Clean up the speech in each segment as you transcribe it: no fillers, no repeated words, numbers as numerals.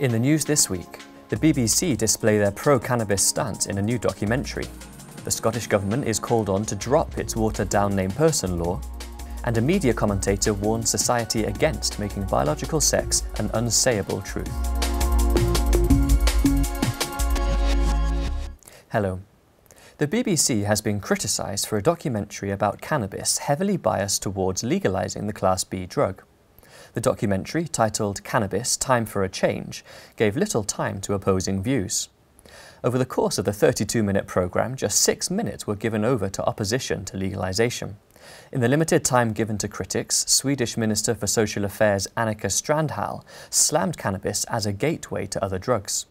In the news this week, the BBC display their pro-cannabis stance in a new documentary. The Scottish Government is called on to drop its watered-down named person law, and a media commentator warns society against making biological sex an unsayable truth. Hello. The BBC has been criticised for a documentary about cannabis heavily biased towards legalising the Class B drug. The documentary, titled Cannabis, Time for a Change, gave little time to opposing views. Over the course of the 32-minute programme, just 6 minutes were given over to opposition to legalisation. In the limited time given to critics, Swedish Minister for Social Affairs Annika Strandhäll slammed cannabis as a gateway to other drugs.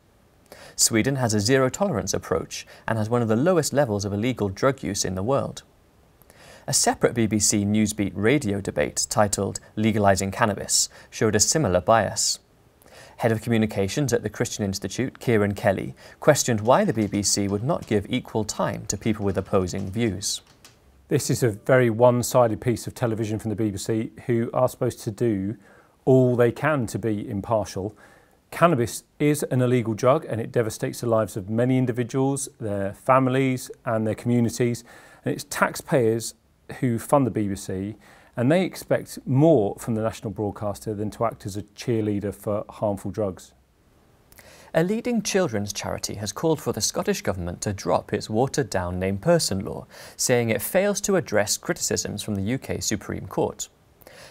Sweden has a zero-tolerance approach and has one of the lowest levels of illegal drug use in the world. A separate BBC Newsbeat radio debate titled Legalising Cannabis showed a similar bias. Head of Communications at the Christian Institute, Kieran Kelly, questioned why the BBC would not give equal time to people with opposing views. This is a very one-sided piece of television from the BBC, who are supposed to do all they can to be impartial. Cannabis is an illegal drug and it devastates the lives of many individuals, their families and their communities, and it's taxpayers who fund the BBC, and they expect more from the national broadcaster than to act as a cheerleader for harmful drugs. A leading children's charity has called for the Scottish Government to drop its watered-down named person law, saying it fails to address criticisms from the UK Supreme Court.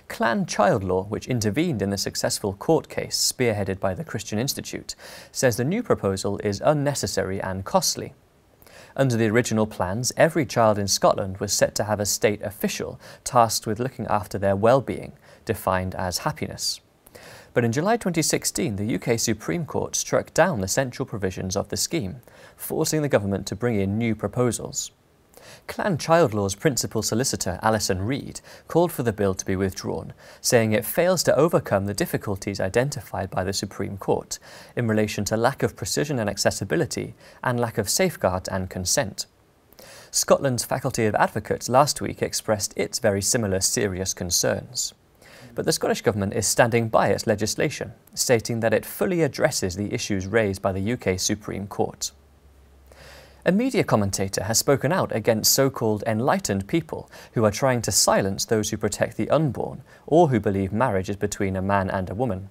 Clan Child Law, which intervened in the successful court case spearheaded by the Christian Institute, says the new proposal is unnecessary and costly. Under the original plans, every child in Scotland was set to have a state official tasked with looking after their well-being, defined as happiness. But in July 2016, the UK Supreme Court struck down the central provisions of the scheme, forcing the government to bring in new proposals. Clan Child Law's principal solicitor, Alison Reid, called for the bill to be withdrawn, saying it fails to overcome the difficulties identified by the Supreme Court in relation to lack of precision and accessibility and lack of safeguard and consent. Scotland's Faculty of Advocates last week expressed its very similar serious concerns. But the Scottish Government is standing by its legislation, stating that it fully addresses the issues raised by the UK Supreme Court. A media commentator has spoken out against so-called enlightened people who are trying to silence those who protect the unborn or who believe marriage is between a man and a woman.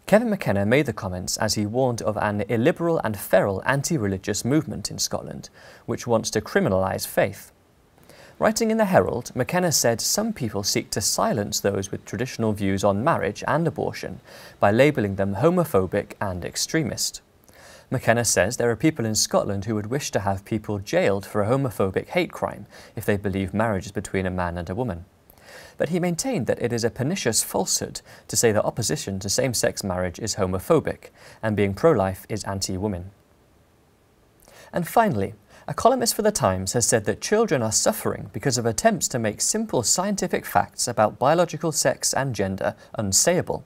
Kevin McKenna made the comments as he warned of an illiberal and feral anti-religious movement in Scotland, which wants to criminalise faith. Writing in the Herald, McKenna said some people seek to silence those with traditional views on marriage and abortion by labelling them homophobic and extremist. McKenna says there are people in Scotland who would wish to have people jailed for a homophobic hate crime if they believe marriage is between a man and a woman. But he maintained that it is a pernicious falsehood to say that opposition to same-sex marriage is homophobic and being pro-life is anti-women. And finally, a columnist for The Times has said that children are suffering because of attempts to make simple scientific facts about biological sex and gender unsayable.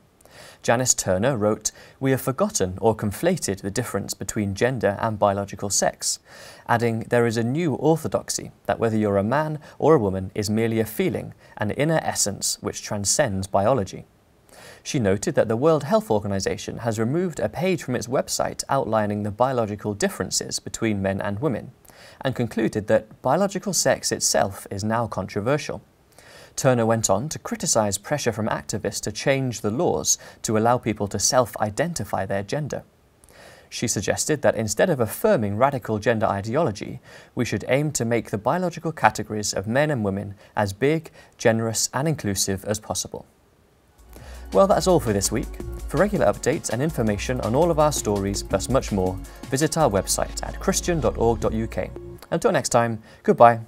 Janice Turner wrote, "We have forgotten or conflated the difference between gender and biological sex," adding, "There is a new orthodoxy that whether you're a man or a woman is merely a feeling, an inner essence which transcends biology." She noted that the World Health Organization has removed a page from its website outlining the biological differences between men and women, and concluded that biological sex itself is now controversial. Turner went on to criticise pressure from activists to change the laws to allow people to self-identify their gender. She suggested that instead of affirming radical gender ideology, we should aim to make the biological categories of men and women as big, generous and inclusive as possible. Well, that's all for this week. For regular updates and information on all of our stories, plus much more, visit our website at christian.org.uk. Until next time, goodbye.